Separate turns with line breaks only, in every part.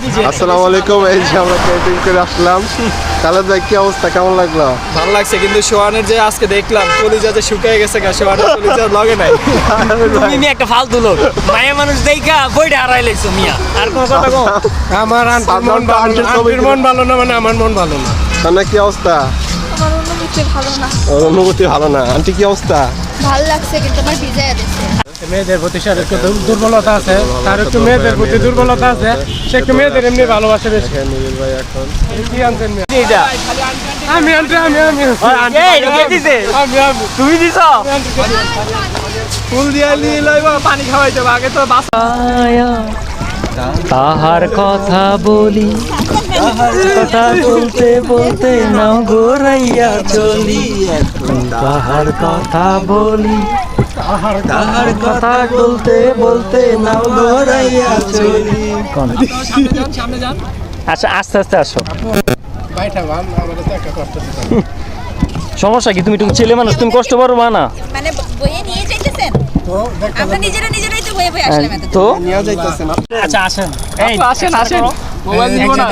আসসালামু আলাইকুম। এই যে আমরা ক্যাম্পিং করে আসলাম। খালেদ ভাই কি অবস্থা, কেমন লাগলো?
ভালো লাগছে, কিন্তু সোহানের যে আজকে দেখলাম কলিজা যে শুকিয়ে গেছে গা, সোহানের কলিজার লগে নাই।
তুমি একটা ফালতু লোক, মায়া মানুষ দেখা বইটা হারাই লাইছো মিয়া। আর কোন কথা কও?
আমার আন্টির মন ভালো না, মানে আমার মন ভালো না।
তাহলে কি অবস্থা?
আমার অনুভূতি ভালো না।
অনুভূতি ভালো না। আন্টি কি অবস্থা?
ভালো লাগছে কিন্তু আমার ভিজায় দিচ্ছে।
মেয়েদের প্রতি স্যার একটু দুর্বলতা আছে, তার একটু মেয়েদের প্রতি দুর্বলতা আছে, সে একটু মেয়েদের এমনি ভালোবাসে বেশি।
নিবিল ভাই এখন
কি আনছেন মিয়া?
এইটা
আমি আন্টি
এই কে দিছে? তুমি দিছো?
ফুল দিয়া নিয়ে লইবা, পানি খাওয়াইতে হবে, আগে তো বাস।
তাহার কথা বলি, কথা বলতে বলতে নাও গোরাইয়া চলি। তাহার কথা বলি, তাহার কথা বলতে বলতে নাও গোরাইয়া চলি। আচ্ছা, আস্তে আস্তে আসো।
বাইটা ভাম, আমাদের তো একটা কষ্ট দিতে।
সমস্যা কি? তুমি ছেলে মানুষ, তুমি কষ্ট পারবা না?
মানে বইয়ে নিয়ে যাইতেছেন? আমরা নিজেরাই তো বইয়ে আসলাম এত।
তো
নিয়ে যাইতেছেন।
আচ্ছা আসেন, এই
আসেন আসেন, মোবাইল দিব না,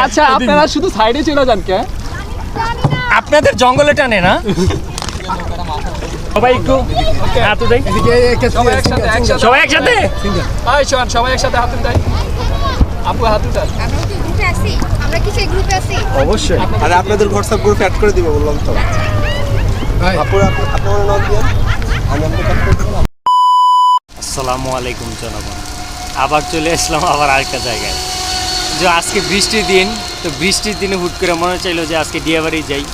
আচ্ছা আপনারা শুধু সাইডে চলে যান কে?
আপনাদের জঙ্গলে টানে না? সবাই একটু হাত উঠাই,
সবাই একসাথে
সবাই একসাথে।
এই শোন, সবাই একসাথে হাত উঠাই। আপু হাত উঠান।
আমরা কি গ্রুপে আছি? আমরা কি সেই গ্রুপে আছি?
অবশ্যই। আরে আপনাদের হোয়াটসঅ্যাপ গ্রুপে অ্যাড করে দিব বললাম তো। আপুরা আপনারা নক দিন, আমি আপনাদের কাট করে দিলাম।
আসসালামু আলাইকুম জনগণ, আবার চলে আসলাম আবার আরেকটা জায়গায়। যে আজকে বৃষ্টির দিন, তো বৃষ্টির দিনে হুট করে মনে চাইলো যে আজকে ডিয়াবাড়ি যাই।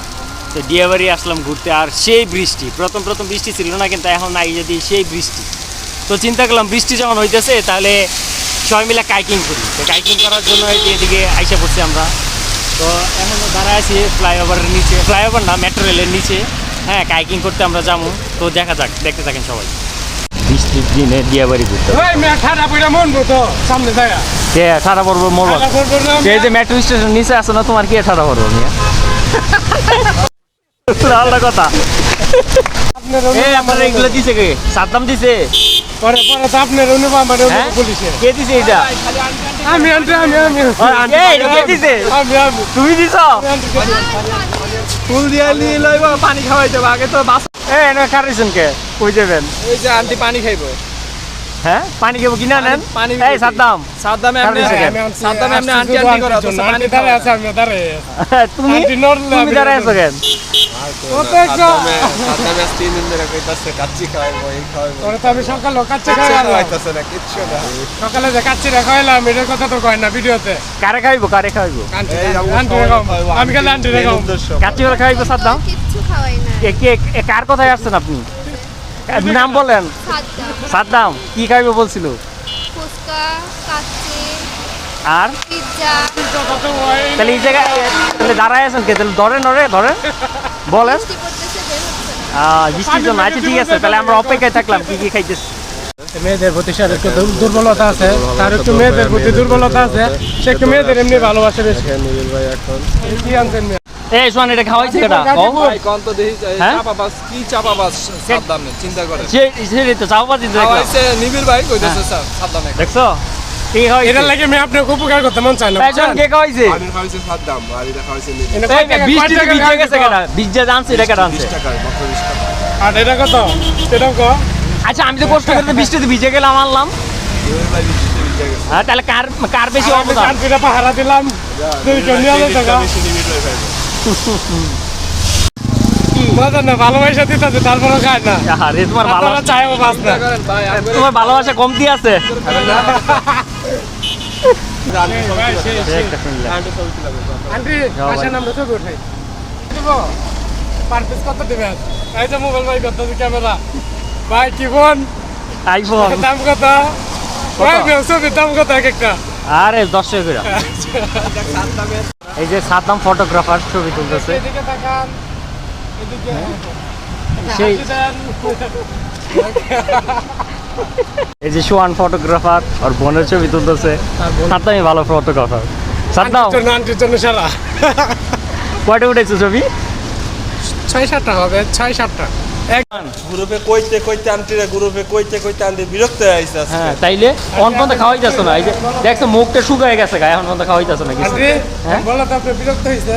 তো ডিয়াবাড়ি আসলাম ঘুরতে, আর সেই বৃষ্টি, প্রথম বৃষ্টি ছিল না, কিন্তু এখন নাই যদি সেই বৃষ্টি। তো চিন্তা করলাম বৃষ্টি যখন হইতেছে তাহলে সবাই মিলে কাইকিং করি। তো কাইকিং করার জন্য এদিকে আইসা পড়ছি আমরা। তো এখন দাঁড়ায় আছি ফ্লাইওভারের নিচে, ফ্লাইওভার না, মেট্রো রেলের নিচে। হ্যাঁ, কাইকিং করতে আমরা যাবো। তো দেখা যাক, দেখতে থাকেন সবাই। বৃষ্টির দিনে ডিয়াবাড়ি ঘুরতে
ওই মেয়ে ঠাডা পয়রা মন তো সামনে যায়।
কে ঠাড়া পড়বো মরবো? সে যে মেট্রো স্টেশন নিচে আছে না, তোমার কি ঠাড়া পড়বো নিয়ে? আলাদা কথা। আমার এগুলো দিছে কে? সাদ্দাম দিছে?
পরে তো আপনার অনুভব আমার
হ্যাঁ?
পুলিশে।
কে দিছে এটা?
আমি আন্টি
এই, কে দিছে? তুমি দিছো?
ফুল দিয়া নিয়ে লইবা, পানি খাওয়াইতে হবে, আগে তো বাস।
এই এনে কারিছেন কে? কই যাবেন?
ওই যে আন্টি পানি খাইবো।
হ্যাঁ, পানি খাবো কিনা নেন?
পানি
এই সাদ্দাম,
সাদ্দামে এমনি সাদ্দামে এমনি আন্টি করা তো পানি
দাঁড়ায় আছে, আমি দাঁড়ায়
তুমি
আন্টি নড়লে
তুমি দাঁড়ায় আছো কেন?
সাদ্দামে 3 দিন ধরে কইতাছে কাচ্চি খাওয়াবো, এই খাওয়াবো।
তোরে তো আমি সকালে কাচ্চি খাওয়াইলাম,
খাওয়াইতাছে না কিচ্ছু না।
সকালে যে কাচ্চি খাওয়াইলাম এটার কথা তো কয় না ভিডিওতে।
কারে খাইবো, কারে খাইবো?
আন্টি আমি খালি আন্টি রেখাম।
কাচ্চি করে খাইবো সাদ্দাম?
কিচ্ছু খাওয়াই না।
কার কথায় আসছেন আপনি? নাম বলেন। সাদ্দাম কি খাইবে বলছিল?
ফুচকা, কাচ্চি,
আর
পিজ্জা।
তাহলে এই জায়গায় তাহলে দাঁড়ায় আছেন কে? তাহলে ধরেন বলেন।
বৃষ্টি পড়তেছে, বের হচ্ছে না।
বৃষ্টির জন্য আচ্ছা ঠিক আছে, তাহলে আমরা অপেক্ষায় থাকলাম কি খাইতেছি।
মেয়েদের প্রতি স্যার একটু দুর্বলতা আছে, তার একটু মেয়েদের প্রতি দুর্বলতা আছে, সে একটু মেয়েদের এমনি ভালোবাসে বেশি।
নিবিল ভাই এখন
কি আনছেন মিয়া?
এই শোন, এটা খাওয়াইছে এটা
ভাই কোন তো দেখি
হ্যাঁ?
চাপাবাস, কি চাপাবাস সাদ্দামে চিন্তা করে
সে তো চাওবাজি দেখলাম,
খাওয়াইছে নিবিল ভাই কইতেছে স্যার সাদ্দামে।
দেখছো কি খাওয়াইছে?
এটার লাগে আমি আপনাকে উপকার করতে মন চাই না।
একজন কে খাওয়াইছে?
আমি খাওয়াইছে সাদ্দাম, আর এটা খাওয়াইছে নিবিল।
এই বৃষ্টি ভিজে গেছে কেডা? ভিজে জানছে এটা কেডা আনছে?
20 টাকা, মাত্র 20 টাকা।
আর এটা কত? এটাও কো।
আচ্ছা আমি তো কষ্ট করে বৃষ্টিতে ভিজে গেলাম, আনলাম।
নিবিল ভাই বৃষ্টিতে ভিজে গেছে।
হ্যাঁ, তাহলে কার বেশি
আমি
অবদান?
কান্তিটা পাহারা দিলাম, তুই কেন নিয়ে আলো টাকা?
বেশি নিবিল ভাই খাইবে।
মজা না, ভালোবাসা দিতেছে তারপরও খায় না।
আরে তোমার
আপনারা
ভালোবাসা,
চাইও বাস না।
তোমার ভালোবাসা কমতি আছে।
আন্টি আসেন আমরা ছবি উঠাই। দিব পার পিস কত দিবেন? এই যে মোবাইল ভাই কত ক্যামেরা ভাই কি ফোন
আইফোন
দাম কত? ভাই ছবির দাম কত এক একটা?
আরে 10 টাকা করে। এই যে সাদ্দাম ফটোগ্রাফার ছবি তুলতেছে।
এদিকে তাকান, এদিকে
সেই এই যে সোয়ান ফটোগ্রাফার আর বোনের ছবি তুলতেছে। সাদ্দামই ভালো ফটোগ্রাফার। সাদ্দাম
আন্টির জন্য সারা
কয়টা উঠেছে ছবি?
6-7টা হবে, 6-7টা।
গ্রুপে কইতে আনটিরা গ্রুপে কইতে আনতে বিরক্ত হয়ে আইছে আজকে।
হ্যাঁ তাইলে অন পর্যন্ত খাওয়াই যাচ্ছ না, এই যে দেখছো মুখটা শুকায় গেছে গায়ে, এখন পর্যন্ত খাওয়াই যাচ্ছ না কিছু।
আন্টি
হ্যাঁ?
বলো তো আপনি বিরক্ত হয়েছে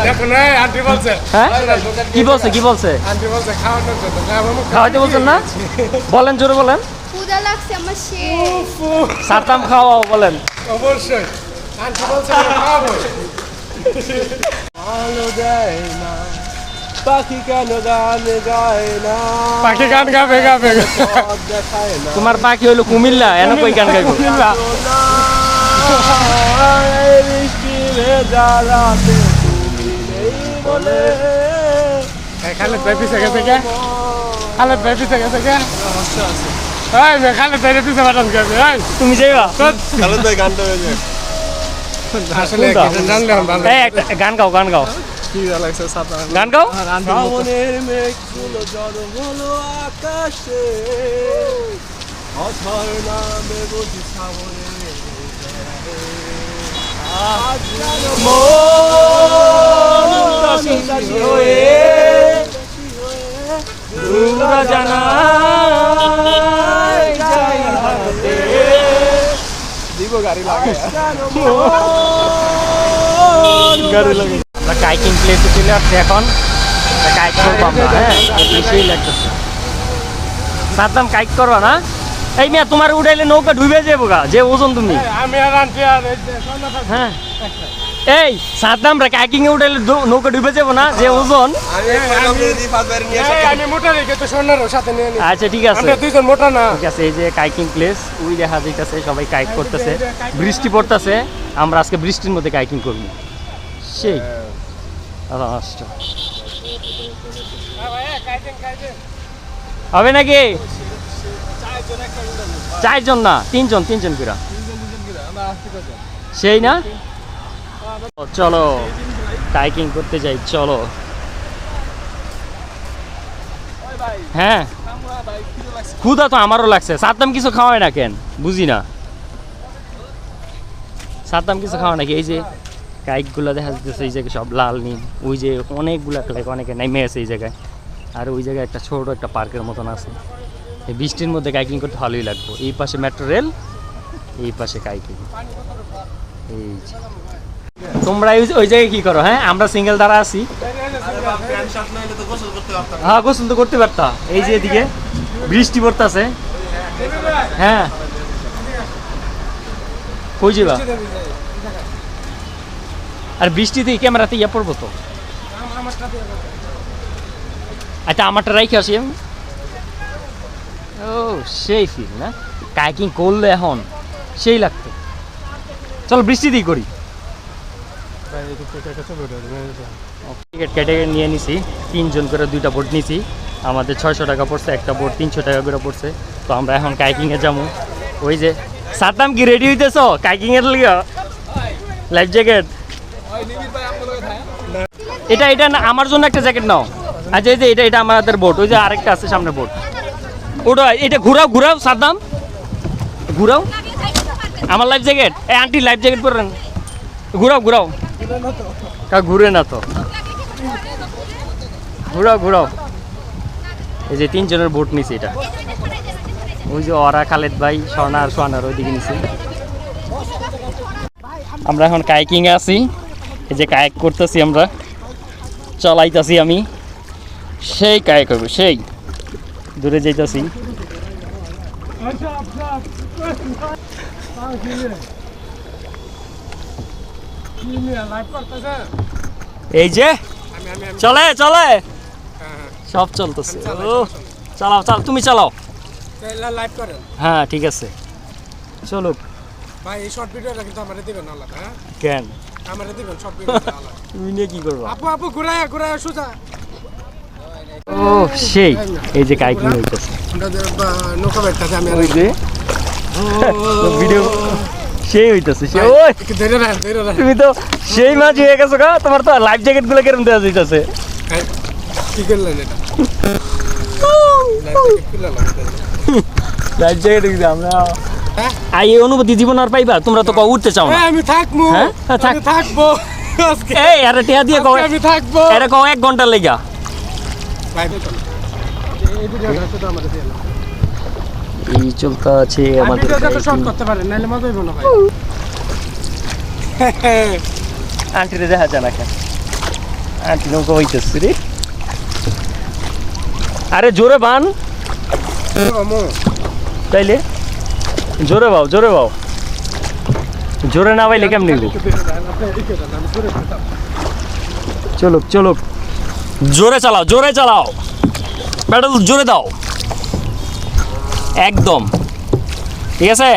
দেখো না আন্টি বলছে
হ্যাঁ কি বলছে
আন্টি বলছে খাওয়ানোর জন্য
খাওয়াইতে বলছেন না? বলেন জোরে বলেন।
ক্ষুধা লাগছে আমার শেষ।
সাতাম খাওয়াও বলেন।
অবশ্যই আন্টি বলছে আমি খাওয়াবো
আলো দেয় না পাখি কেন গান গায় না
পাখি গান গাবে
পথ দেখায় না
তোমার পাখি হইলো কুমিল্লা, এনে কই গান গাইবো?
এই বৃষ্টি ভেজা রাতে তুমি নেই বলে
খালেদ ভাই পিছে গেছে কে খালেদ ভাই পিছে গেছে কে এই মে খালেদ ভাই পিছে বাটান গেছে এই
তুমি যাইবা?
খালেদ ভাই গানটা হয়ে যায়
আসলে
কোনটা?
কিছু জানলে ভালো
এই একটা গান গাও
কি ভালো লাগছে সাতা
গান গাও।
শ্রাবণের মেঘগুলো জড়ো হলো আকাশে অথর নামে বুঝি শ্রাবণের আজ যেন দিব গাড়ি লাগে
আমরা কাইকিং প্লেসে চলে আসছি এখন, কাইক করবো আমরা। হ্যাঁ বেশিই লাগতেছে। সাদ্দাম কাইক করবা না? এই মিয়া তোমার উঠাইলে নৌকা ডুবে যাবো গা, যে ওজন তুমি।
আমি আর আন্টি আর এই যে
হ্যাঁ এই সাদ্দাম রে কাইকিং এ উঠাইলে নৌকা ডুবে যাবো না, যে ওজন।
আমি মোটা রেখে তো স্বর্ণের সাথে নিয়ে নি
আচ্ছা ঠিক আছে,
আমরা দুইজন মোটা না
ঠিক আছে। এই যে কাইকিং প্লেস ওই দেখা যাইতেছে, সবাই কাইক করতেছে, বৃষ্টি পড়তেছে। আমরা আজকে বৃষ্টির মধ্যে কাইকিং করবো, সেই রাষ্ট্র হবে নাকি? 4 জন না 3 জন করে, সেই না? চলো কাইকিং করতে যাই, চলো। হ্যাঁ ক্ষুধা তো আমারও লাগছে। সাদ্দাম কিছু খাওয়ায় না কেন বুঝি না, সাদ্দাম কিছু খাওয়া নাকি? এই যে কাইকগুলো দেখা যাচ্ছে এই জায়গায় সব লাল নীল, ওই যে অনেকগুলা অনেকে নেমে আছে এই জায়গায়। আর ওই জায়গায় একটা ছোট একটা পার্কের মতন আছে। এই বৃষ্টির মধ্যে কাইকিং করতে ভালোই লাগবে। এই পাশে মেট্রো রেল, এই পাশে কাইকিং। এই যে তোমরা ওই জায়গায় কি করো? হ্যাঁ আমরা সিঙ্গেল দ্বারা আছি। হ্যাঁ গোসল তো করতে পারতা। এই যে এদিকে বৃষ্টি পড়তেছে। হ্যাঁ কই যাবা? আর বৃষ্টিতে ক্যামেরাতে ইয়ে পড়বো তো। আচ্ছা আমারটা রাইখে আসি আমি। ও সেই ফিল না, কাইকিং করলে এখন সেই লাগতো। চলো বৃষ্টিতেই করি। টিকিট কেটে নিয়ে নিছি, 3 জন করে 2টা বোট নিছি। আমাদের 600 টাকা পড়ছে, একটা বোট 300 টাকা করে পড়ছে। তো আমরা এখন কাইকিংয়ে যাবো। ওই যে সাদ্দাম কি রেডি হইতেছো কাইকিংয়ের লিগা? লাইফ জ্যাকেট এটা না, আমার জন্য একটা জ্যাকেট নাও। আচ্ছা এই যে এটা আমাদের বোট, ওই যে আরেকটা আছে সামনে বোট, ওটা এটা ঘুরাও সাদ্দাম, ঘুরাও আমার লাইফ জ্যাকেট। এই আন্টি লাইফ জ্যাকেট পরেন, ঘুরাও ঘুরে না তো, ঘুরাও। এই যে 3 জনের বোট নিছি এটা। ওই যে ওরা খালেদ ভাই সোয়ানার ওইদিকে নিছি। আমরা এখন কাইকিংয়ে আছি। এই যে কায়েক করতেছি আমরা, চালাইতেছি আমি। সেই কায়েক করবো, সেই দূরে যাইতেছি। এই যে চলে সব চলতেছে। ও চালাও তুমি চালাও।
লাইভ করেন
হ্যাঁ ঠিক আছে চলো
ভাই। এই শর্ট ভিডিওটা কিন্তু আমারে দিবেন আলাদা। হ্যাঁ
কেন
আমারে দিবেন শর্ট ভিডিও আলাদা।
তুমি নিয়ে কি করবো?
আপু ঘুরায় সোজা।
ও সেই এই যে কাইকিং হইতেছে,
নৌকা বেড়তেছে। আমি
ওই যে ভিডিও সেই হইতেছে। সে ওই
ধরে রাখ
তুমি তো সেই মাছ হয়ে গেছো গা। তোমার তো লাইফ জ্যাকেট গুলো কেরম দেওয়া যাইতেছে?
কি করলেন এটা?
লাইফ জ্যাকেট আমরা এই অনুভূতি জীবন আর পাইবা? তোমরা তো উঠতে চাও না।
আমি থাকবো,
হ্যাঁ
থাকবো। আজকে
এই আরে টিয়া দিয়ে কও
আমি থাকবো
এটা কও 1 ঘন্টা লাগা
এই ভিডিওটা শুধু আমাদের দিয়ে না
এই চলতা আছে আমাদের
ভিডিওটা তো শর্ট করতে পারেন নাহলে মজা হইব না ভাই
আন্টি রে দেখা যায় না কেন আন্টি নৌকা হইতেছে রে আরে জোরে বান তাইলে জোরে বাও জোরে না বাইলে কেমনি গো চলো চলো জোরে চালাও প্যাডেল জোরে দাও একদম ঠিক আছে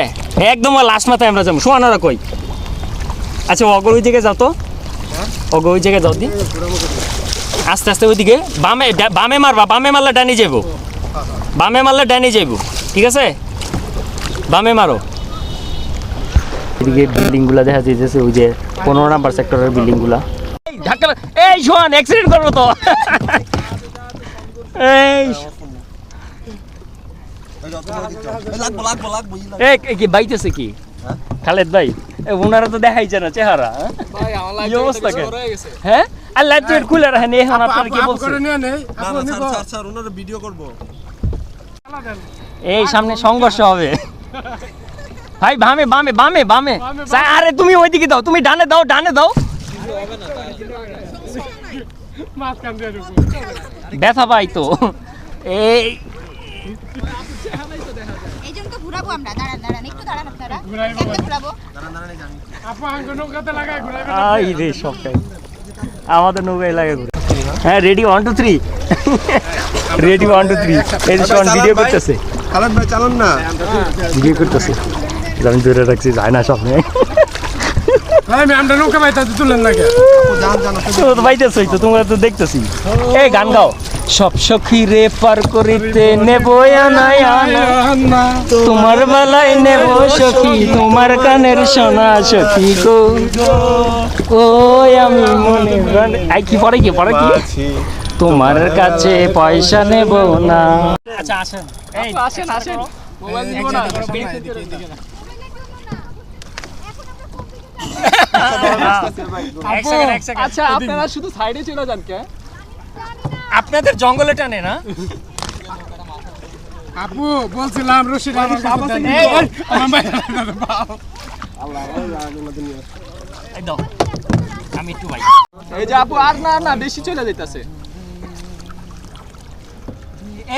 একদম লাস্ট মাথায় আমরা যাবো শোয়ানোরা কই আচ্ছা অগর ওই জায়গায় যাও তো অগর ওই জায়গায় যাও দি আস্তে আস্তে ওইদিকে বামে মারবা বামে মারলে ডানি যাইবো ঠিক আছে বামে মারো এদিকে বিল্ডিংগুলো দেখা যাইতেছে ওই যে 15 নাম্বার সেক্টরের বিল্ডিংগুলা এই শোন অ্যাক্সিডেন্ট করবো তো এই এই কি বাইতেছে কি খালেদ ভাই ওনারা তো দেখাইছে না চেহারা
ভাই আমার
কি অবস্থা কেন?
হয়ে গেছে
হ্যাঁ আর লাইট টাইট খুলে রাখেন এখন আপনার কি বলছে
করে নিয়ে নেই আপু নিব
স্যার ওনারা ভিডিও করব
এই সামনে সংঘর্ষ হবে ভাই বামে স্যার, আরে তুমি ওইদিকে দাও তুমি ডানে দাও
মাছ কান দিয়ে ঢুকবো
ব্যথা পাই তো এই
এই জন্য তো ঘুরাবো আমরা দাঁড়ান একটু দাঁড়ান আপনারা
ঘুরাইবো
কেমনে ঘুরাবো
আপু আঙ্গ নৌকাতে লাগাই ঘুরাইবে
আই রে সবটাই আমাদের নৌকায় লাগে ঘুরে হ্যাঁ রেডি 1 2 3 রেডি 1 2 3 এই শোন ভিডিও করতেছে
খালেদ ভাই চালান না
ভিডিও করতেছে আমি ধরে রাখছি যায় না স্বপ্নে
ভাই আমি আমরা নৌকা বাইতে তুলেন না কে
তো বাইতেছই তো তোমরা তো দেখতেছি এই গান গাও সব সখী রে পার করিতে নেব আনা তোমার বেলায় নেব সখী তোমার কানের সোনা সখী গো ওই আমি মনে প্রাণে আই কি পড়ে কি তোমার কাছে পয়সা নেব না আচ্ছা আসেন এই আসেন
মোবাইল দিব না
এক সেকেন্ড
আচ্ছা আপনারা শুধু সাইডে চলে যান কে
আপনাদের জঙ্গলে টানে না
আপু বলছিলাম রশিদ আমার কাছে দেন আমার ভাই
এই দাও আমি একটু ভাই
এই যে আপু আর না বেশি চলে যাইতাছে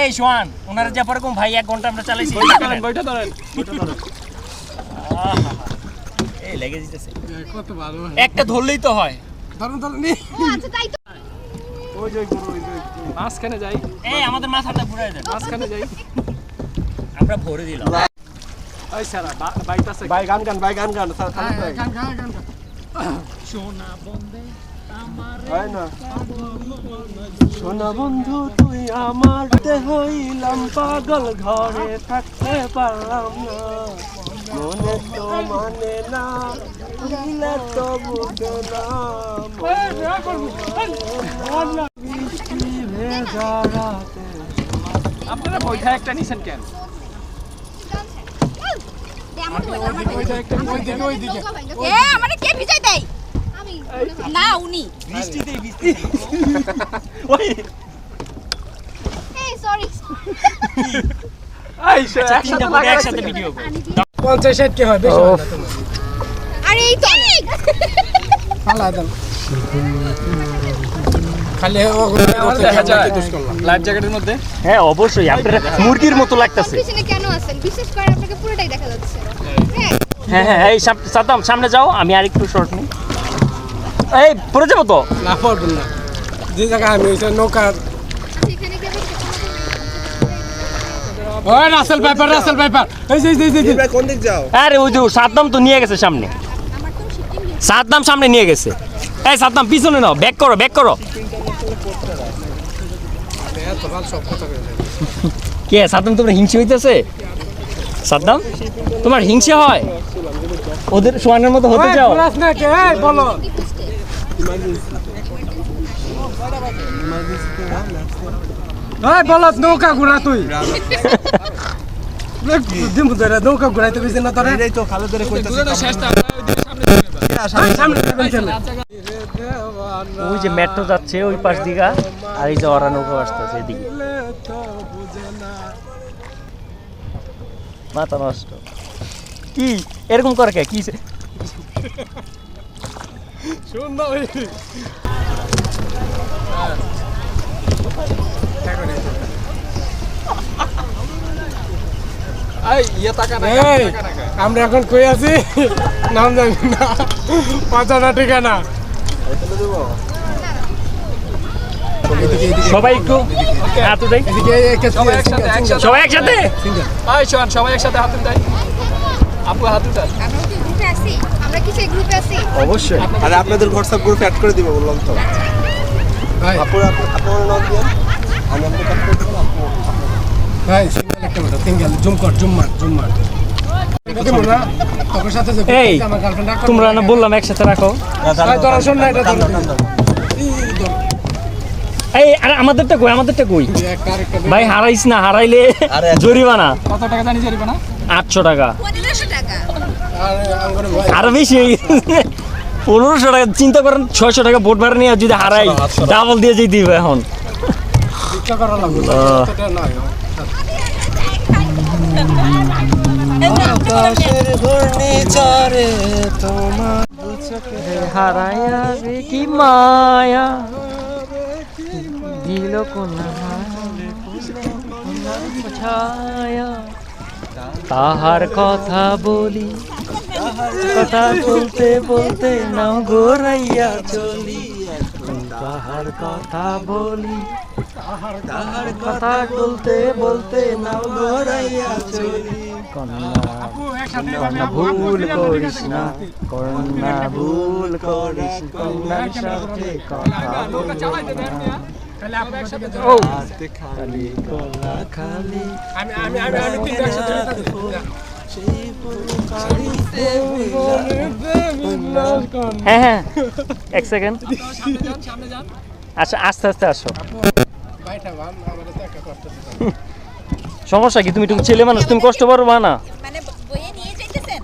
এই সোহান ওনারা যে পরে কোন ভাই 1 ঘন্টা আমরা চালাইছি
বইটা ধরেন
এই লেগে দিতেছে
কত ভালো
একটা ধরলেই তো হয়
ধরুন নি
আচ্ছা তাই তো
ওই যে মাঝখানে যাই
এই আমাদের মাথাটা ঘুরাই দেন
মাঝখানে যাই
আমরা ভরে দিলাম
ওই সারা বাইতাছে
ভাই গান স্যার খালেদ ভাই
গান
সোনা বন্দে আমার
হয় না সোনা বন্ধু তুই আমার হইলাম পাগল ঘরে থাকতে পারলাম না মনে তো মানে না দিলে তো বুঝে না
আপনারা বইটা একটা নিছেন কেন
আমার
ওইদিকে
এ আমারে কে ভিজাই দেয়
আমি
না উনি
বৃষ্টিতে
এই সরি
আইসা
আচ্ছা তিনটা বোর্ডে একসাথে ভিডিও করো
50 60 কে হয় বেশি হয় না তোমার
আরে এই তো
পালা দাও খালি ও দেখা যায় লাইফ জ্যাকেটের মধ্যে
হ্যাঁ অবশ্যই আপনারা মুরগির মতো লাগতেছে
পিছনে কেন আছেন বিশেষ করে আপনাকে পুরোটাই দেখা যাচ্ছে হ্যাঁ
হ্যাঁ এই সাদ্দাম সামনে যাও আমি আরেকটু শর্ট নিই এই পড়ে যাবো তো
না পড়বেন না যে জায়গা আমি ওই নৌকা
এখানে গিয়ে
ওই রাসেল পেপার এই যে
ভাই কোন দিক যাও
আরে ওই যে সাদ্দাম তো নিয়ে গেছে সামনে
আমার তো শিপিং
সাদ্দাম সামনে নিয়ে গেছে এই সাদ্দাম পিছনে নাও ব্যাক করো
এত ভালো সব কথা কই
কে সাদ্দাম তোমার হিংসে হইতেছে সাদ্দাম তোমার হিংসে হয় ওদের সোয়ানের মতো হতে চাও
বলাস না কে এই বলো এই বলত নৌকা ঘুরা তুই দিমু ধরে নৌকা ঘুরাইতে বেশি না তোরে
এই তো খালেদের কইতাছি
শেষটা সামনে
ওই যে মেট্রো যাচ্ছে ওই পাশ দিকা, আর এই যে ওরা নৌকা আসতেছে এদিকে। মাথা নষ্ট। কি এরকম করে কে কি
সুন্দর আমরা এখন কই আছি নাম জানি না, পাঁচানা ঠিকানা।
সবাই একটু হাত দেয়, সবাই একসাথে।
সবাই একসাথে হাত দেয়, আপু হাত দেয়।
আমরা কি গ্রুপে আছি? আমরা কি সেই গ্রুপে আছি?
অবশ্যই। আরে আপনাদের হোয়াটসঅ্যাপ গ্রুপে অ্যাড করে দিব বললাম তো। আপুর আপনার নক দিন, আমি আপনাকে অ্যাড করে দেব।
ভাই সিঙ্গেল একটা মতো সিঙ্গেল জুম কর, জুম মার। তোর সাথে যে
এই
আমার গার্লফ্রেন্ড রাখো,
তোমরা না বললাম একসাথে রাখো।
ভাই তোরা শোন না, এটা
এই আরে আমাদেরটা কই, আমাদেরটা কই ভাই? হারাইস না, হারাইলে জরিমানা।
কত টাকা জানি জরিমানা?
800 টাকা।
1500 টাকা।
আরো বেশি হয়ে গেছে। 1500 টাকা। চিন্তা করেন 600 টাকা ভোট ভাড়া নিয়ে যদি হারাই, ডাবল দিয়ে যেই দিবে এখন।
ভিক্ষা করা লাগবে, এতটা নয়।
আকাশের ঘূর্ণিঝড়ে তোমার
হারাইয়া রে কি মায়া দিল কোনা ছায়া, তাহার কথা বলি, কথা বলতে বলতে নাও গোরাইয়া চলি। তাহার কথা বলি, তাহার কথা বলতে বলতে নাও গোরাইয়া চলি। কন্যা ভুল করিস না, কন্যা ভুল করিস, কন্যার সাথে কথা বলবো না। ও খালি কলা খালি
আমি তিনটা একসাথে
হ্যাঁ হ্যাঁ, এক সেকেন্ড। আচ্ছা আস্তে আস্তে আসো। সমস্যা কি? তুমি একটু ছেলে মানুষ, তুমি কষ্ট পারবা না?
মানে বইয়ে নিয়ে যাইতেছেন?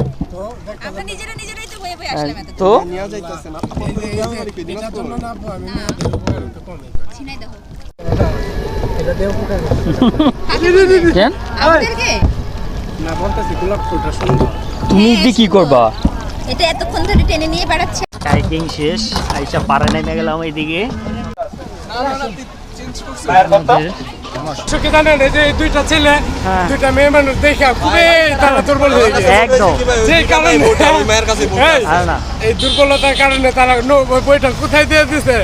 আমরা নিজেরাই তো বইয়ে আসলাম এত।
তো
নিয়ে যাইতেছেন আপনার
ছিনাই দাও।
কেন
আমাদেরকে
না বলতেছি গোলাপ ফুলটা সুন্দর।
তুমি দি কি করবা?
এটা এতক্ষণ ধরে টেনে নিয়ে বেড়াচ্ছে।
হাইকিং শেষ, আইসা পাড়া নেমে গেলাম এইদিকে।
সুখী জানেন এই যে এই দুইটা ছেলে,
হ্যাঁ।
দুইটা মেয়ে মানুষ দেখা খুবই তারা দুর্বল হয়ে গেছে।
একদম।
যে কারণে
মায়ের কাছে
এই,
আর না
এই দুর্বলতার কারণে তারা বইটা কোথায় দিয়ে দিছে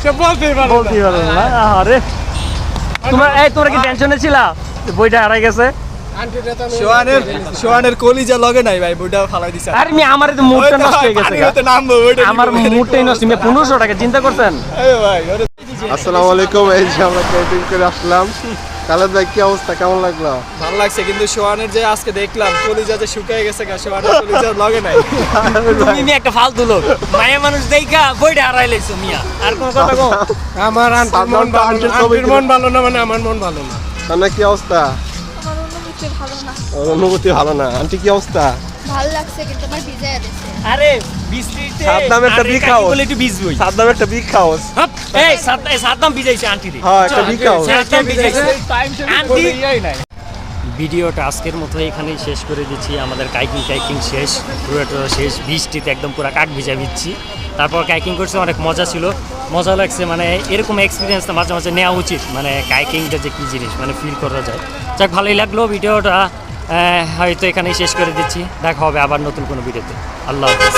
সে বলতেই পারে
বলতে পারবো না। আরে তোমরা কি টেনশনে ছিলা বইটা হারাই গেছে?
সোহানের কলিজা লগে নাই ভাই, বইটা ফালাই দিছে।
আরে আমার তো মুডটা নষ্ট হয়ে গেছে। আমার মুডটাই নষ্ট। 1500 টাকা চিন্তা করতেন?
আসসালামু আলাইকুম। এই যে আমরা ক্যাম্পিং করে আসলাম। খালেদ ভাই কি অবস্থা, কেমন লাগলো?
ভালো লাগছে, কিন্তু সোহানের যে আজকে দেখলাম কলিজা যে শুকিয়ে গেছে, সোহানের কলিজা লগে নাই।
তুমি একটা ফালতু লোক, মায়া মানুষ দেখা বইটা হারাই লাইছো মিয়া। আর কোন কথা কও?
আমার আন্টির মন ভালো না, আন্টির মন ভালো না মানে আমার মন ভালো না।
তাহলে কি অবস্থা?
আমার অনুভূতি ভালো না।
ওর অনুভূতি ভালো না। আন্টি কি অবস্থা?
ভালো লাগছে কিন্তু আমার ভিজায় দিচ্ছে।
আরে 20 মিনিটে
সাদ্দাম একটা বিগ হাউস।
বলে একটু ভিজবই।
সাদ্দাম একটা বিগ হাউস।
এই সাদ্দাম ভিজাইছে আন্টি রে।
হ্যাঁ, একটা বিগ হাউস।
সাদ্দাম ভিজাইছে। আন্টি
নাই।
ভিডিওটা আজকের মতো এখানেই শেষ করে দিচ্ছি। আমাদের কাইকিং শেষ, পুরোটা শেষ। বৃষ্টিতে একদম পুরো কাক ভিজা ভিজছি। তারপর কাইকিং করছে, অনেক মজা ছিল, মজা লাগছে। মানে এরকম এক্সপিরিয়েন্স মাঝে মাঝে নেওয়া উচিত। মানে কাইকিংটা যে কী জিনিস মানে ফিল করা যায়। যাক, ভালোই লাগলো ভিডিওটা। হয়তো এখানেই শেষ করে দিচ্ছি। দেখা হবে আবার নতুন কোনো ভিডিওতে। আল্লাহ হাফেজ।